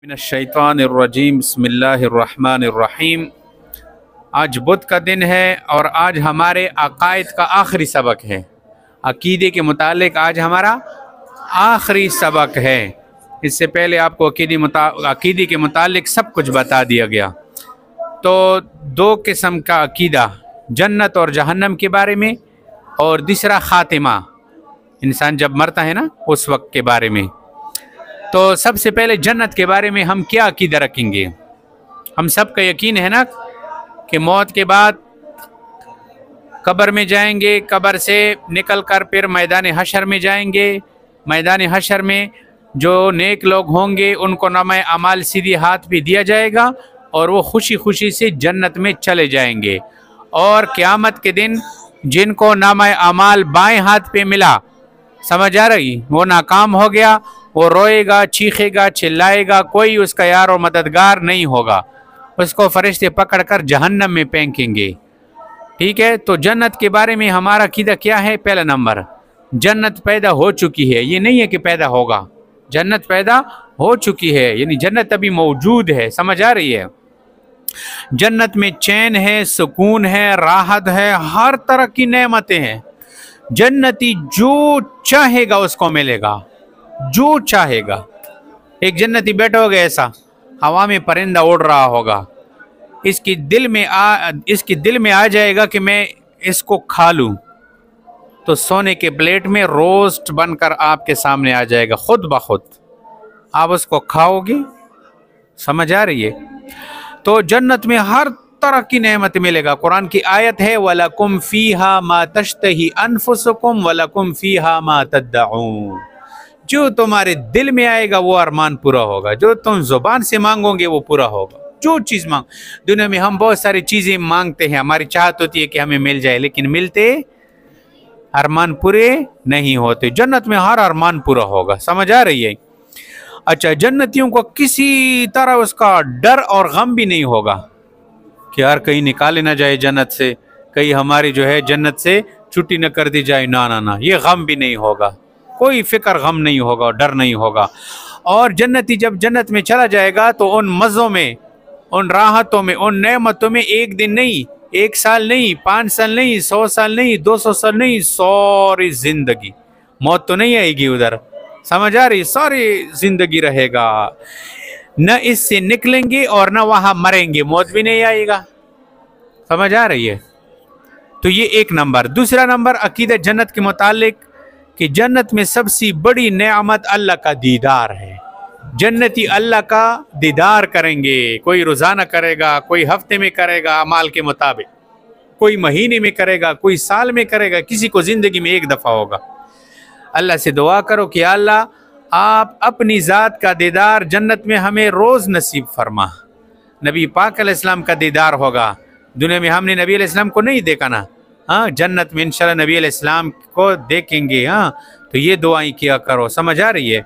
من الشیطان الرجیم بسم اللہ الرحمن الرحیم۔ آج بدھ کا دن ہے اور آج ہمارے عقائد کا آخری سبق ہے۔ عقیدے کے متعلق آج ہمارا آخری سبق ہے۔ اس سے پہلے آپ کو عقیدے کے متعلق سب کچھ بتا دیا گیا۔ تو دو قسم کا عقیدہ، جنت اور جہنم کے بارے میں، اور دوسرا خاتمہ، انسان جب مرتا ہے نا اس وقت کے بارے میں۔ تو سب سے پہلے جنت کے بارے میں ہم کیا عقیدہ رکھیں گے؟ ہم سب کا یقین ہے نا کہ موت کے بعد قبر میں جائیں گے، قبر سے نکل کر پھر میدان حشر میں جائیں گے۔ میدان حشر میں جو نیک لوگ ہوں گے ان کو نامہ اعمال سیدھی ہاتھ پہ دیا جائے گا اور وہ خوشی خوشی سے جنت میں چلے جائیں گے۔ اور قیامت کے دن جن کو نامہ اعمال بائیں ہاتھ پہ ملا، سمجھ آ رہی، وہ ناکام ہو گیا، وہ روئے گا، چیخے گا، چلائے گا، کوئی اس کا یار اور مددگار نہیں ہوگا، اس کو فرشتے پکڑ کر جہنم میں پھینکیں گے۔ ٹھیک ہے، تو جنت کے بارے میں ہمارا عقیدہ کیا ہے؟ پہلا نمبر، جنت پیدا ہو چکی ہے، یہ نہیں ہے کہ پیدا ہوگا، جنت پیدا ہو چکی ہے، یعنی جنت ابھی موجود ہے، سمجھ آ رہی ہے۔ جنت میں چین ہے، سکون ہے، راحت ہے، ہر طرح کی نعمتیں ہیں۔ جنتی جو چاہے گا اس کو ملے گا، جو چاہے گا۔ ایک جنتی بیٹھا ہوگا ایسا، ہوا میں پرندہ اڑ رہا ہوگا، اس کی دل میں آ جائے گا کہ میں اس کو کھا لوں، تو سونے کے پلیٹ میں روسٹ بن کر آپ کے سامنے آ جائے گا خود بخود، آپ اس کو کھاؤ گے، سمجھ آ رہی ہے۔ تو جنت میں ہر طرح کی نعمت ملے گا۔ قرآن کی آیت ہے وَلَكُمْ فِيهَا مَا تَشْتَهِي أَنفُسُكُمْ وَلَكُمْ فِيهَا مَا تَدَّعُونَ۔ جو تمہارے دل میں آئے گا وہ ارمان پورا ہوگا، جو تم زبان سے مانگو گے وہ پورا ہوگا۔ جو چیز مانگ، دنیا میں ہم بہت ساری چیزیں مانگتے ہیں، ہماری چاہت ہوتی ہے کہ ہمیں مل جائے، لیکن ملتے ارمان پورے نہیں ہوتے۔ جنت میں ہر ارمان پورا ہوگا، سمجھ آ رہی ہے۔ اچھا، جنتیوں کو کسی طرح اس کا ڈر اور غم بھی نہیں ہوگا کہ یار کہیں نکالے نہ جائے جنت سے، کہیں ہماری جو ہے جنت سے چھٹی نہ کر دی جائے، نہ، یہ غم بھی نہیں ہوگا، کوئی فکر غم نہیں ہوگا، ڈر نہیں ہوگا۔ اور جنتی جب جنت میں چلا جائے گا تو ان مزوں میں، ان راحتوں میں، ان نعمتوں میں ایک دن نہیں، 1 سال نہیں، 5 سال نہیں، 100 سال نہیں، 200 سال نہیں، ساری زندگی، موت تو نہیں آئے گی ادھر، سمجھ آ رہی، ساری زندگی رہے گا، نہ اس سے نکلیں گے اور نہ وہاں مریں گے، موت بھی نہیں آئے گا، سمجھ آ رہی ہے۔ تو یہ ایک نمبر۔ دوسرا نمبر عقیدہ جنت کے متعلق کہ جنت میں سب سے بڑی نعمت اللہ کا دیدار ہے۔ جنتی اللہ کا دیدار کریں گے، کوئی روزانہ کرے گا، کوئی ہفتے میں کرے گا اعمال کے مطابق، کوئی مہینے میں کرے گا، کوئی سال میں کرے گا، کسی کو زندگی میں ایک دفعہ ہوگا۔ اللہ سے دعا کرو کہ اللہ آپ اپنی ذات کا دیدار جنت میں ہمیں روز نصیب فرما۔ نبی پاک علیہ السلام کا دیدار ہوگا، دنیا میں ہم نے نبی علیہ السلام کو نہیں دیکھا نا، جنت میں انشاءاللہ نبی علیہ السلام کو دیکھیں گے۔ تو یہ دعائیں کیا کرو، سمجھ آ رہی ہے۔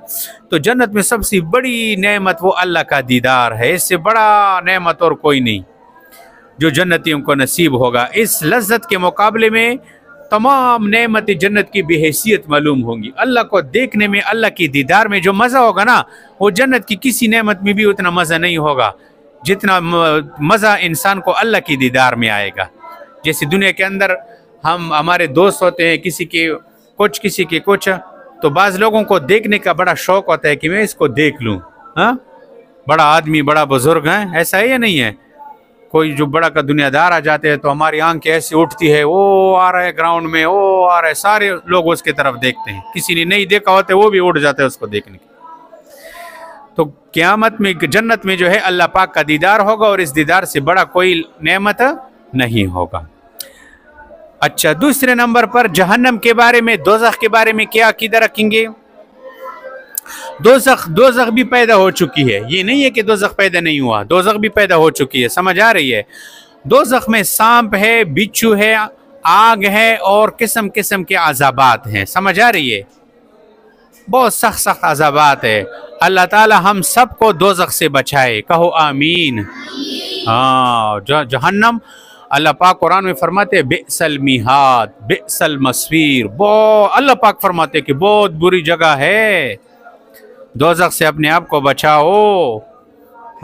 تو جنت میں سب سے بڑی نعمت وہ اللہ کا دیدار ہے، اس سے بڑا نعمت اور کوئی نہیں جو جنتیوں کو نصیب ہوگا۔ اس لذت کے مقابلے میں تمام نعمت جنت کی بے حیثیت معلوم ہوں گی۔ اللہ کو دیکھنے میں، اللہ کی دیدار میں جو مزہ ہوگا نا، وہ جنت کی کسی نعمت میں بھی اتنا مزہ نہیں ہوگا جتنا مزہ انسان کو اللہ کی دیدار میں آئے گا۔ جیسے دنیا کے اندر ہمارے دوست ہوتے ہیں، کسی کے کچھ، کسی کے کچھ، تو بعض لوگوں کو دیکھنے کا بڑا شوق ہوتا ہے کہ میں اس کو دیکھ لوں، بڑا آدمی، بڑا بزرگ ہے، ایسا ہے یا نہیں ہے؟ کوئی جو بڑا کا دنیا دار آ جاتے ہیں تو ہماری آنکھ ایسی اٹھتی ہے، وہ آ رہا ہے گراؤنڈ میں، وہ آ رہا ہے، سارے لوگ اس کی طرف دیکھتے ہیں، کسی نے نہیں دیکھا ہوتا ہے وہ بھی اٹھ جاتا ہے اس کو دیکھنے کے۔ تو قیامت میں جنت میں جو ہے اللہ پاک کا دیدار ہوگا، اور اس دیدار سے بڑا کوئی نعمت نہیں ہوگا۔ اچھا، دوسرے نمبر پر جہنم کے بارے میں، دوزخ کے بارے میں کیا عقیدہ رکھیں گے؟ دوزخ بھی پیدا ہو چکی ہے، یہ نہیں ہے کہ دوزخ پیدا نہیں ہوا، دوزخ بھی پیدا ہو چکی ہے، سمجھ آ رہی ہے۔ دوزخ میں سانپ ہے، بچھو ہے، آگ ہے، اور قسم قسم کے عذابات ہیں، سمجھ آ رہی ہے، بہت سخت عذابات ہے۔ اللہ تعالی ہم سب کو دوزخ سے بچائے، کہو آمین۔ جہنم، اللہ پاک قرآن میں فرماتے ہیں بئس المیہاد بئس المصیر، اللہ پاک فرماتے ہیں کہ بہت بری جگہ ہے، دوزخ سے اپنے آپ کو بچاؤ،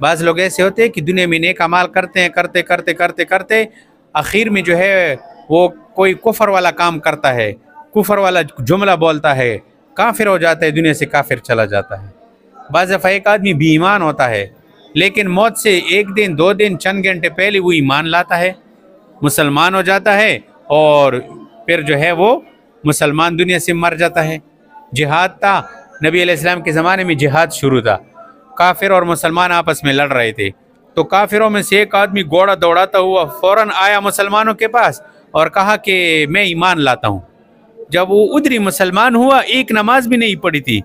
بعض لوگ ایسے ہوتے ہیں کہ دنیا میں نیک اعمال کرتے ہیں، کرتے کرتے کرتے کرتے آخر میں جو ہے وہ کوئی کفر والا کام کرتا ہے، کفر والا جملہ بولتا ہے، کافر ہو جاتا ہے، دنیا سے کافر چلا جاتا ہے۔ بعض دفعہ ایک آدمی بھی ایمان ہوتا ہے لیکن موت سے ایک دن 2 دن چند گھنٹے پہلے وہ ایمان لاتا ہے، مسلمان ہو جاتا ہے، اور پھر جو ہے وہ مسلمان دنیا سے مر جاتا ہے۔ جہاد تھا، نبی علیہ السلام کے زمانے میں جہاد شروع تھا، کافر اور مسلمان آپس میں لڑ رہے تھے، تو کافروں میں سے ایک آدمی گھوڑا دوڑاتا ہوا فوراً آیا مسلمانوں کے پاس اور کہا کہ میں ایمان لاتا ہوں۔ جب وہ ادھری مسلمان ہوا، ایک نماز بھی نہیں پڑھی تھی،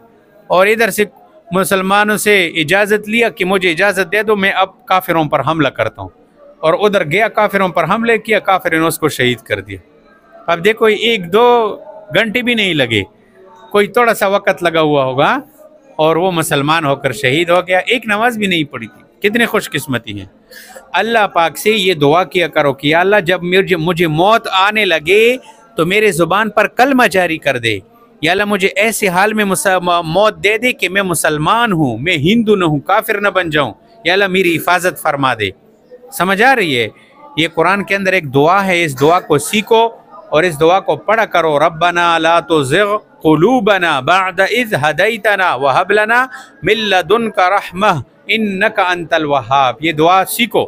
اور ادھر سے مسلمانوں سے اجازت لیا کہ مجھے اجازت دے دو، میں اب کافروں پر حملہ کرتا ہوں، اور ادھر گیا کافروں پر حملے کیا، کافروں نے اس کو شہید کر دیا۔ اب دیکھو 1-2 گھنٹے بھی نہیں لگے، کوئی تھوڑا سا وقت لگا ہوا ہوگا اور وہ مسلمان ہو کر شہید ہو گیا، ایک نماز بھی نہیں پڑھی تھی۔ کتنی خوش قسمتی ہیں۔ اللہ پاک سے یہ دعا کیا کرو کہ یا اللہ جب مجھے موت آنے لگے تو میرے زبان پر کلمہ جاری کر دے، یا اللہ مجھے ایسے حال میں موت دے دے کہ میں مسلمان ہوں، میں ہندو نہ ہوں، کافر نہ بن جاؤں، یا اللہ میری حفاظت فرما دے۔ سمجھ آ رہی ہے؟ یہ قرآن کے اندر ایک دعا ہے، اس دعا کو سیکھو اور اس دعا کو پڑھا کرو۔ ربنا لا تزغ قلوبنا بعد اذ ہدیتنا وہب لنا من لدنک رحمہ انک انت الوہاب۔ یہ دعا سیکھو،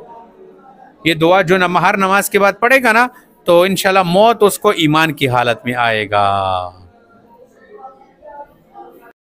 یہ دعا جو ہر نماز کے بعد پڑھے گا نا تو انشاءاللہ موت اس کو ایمان کی حالت میں آئے گا۔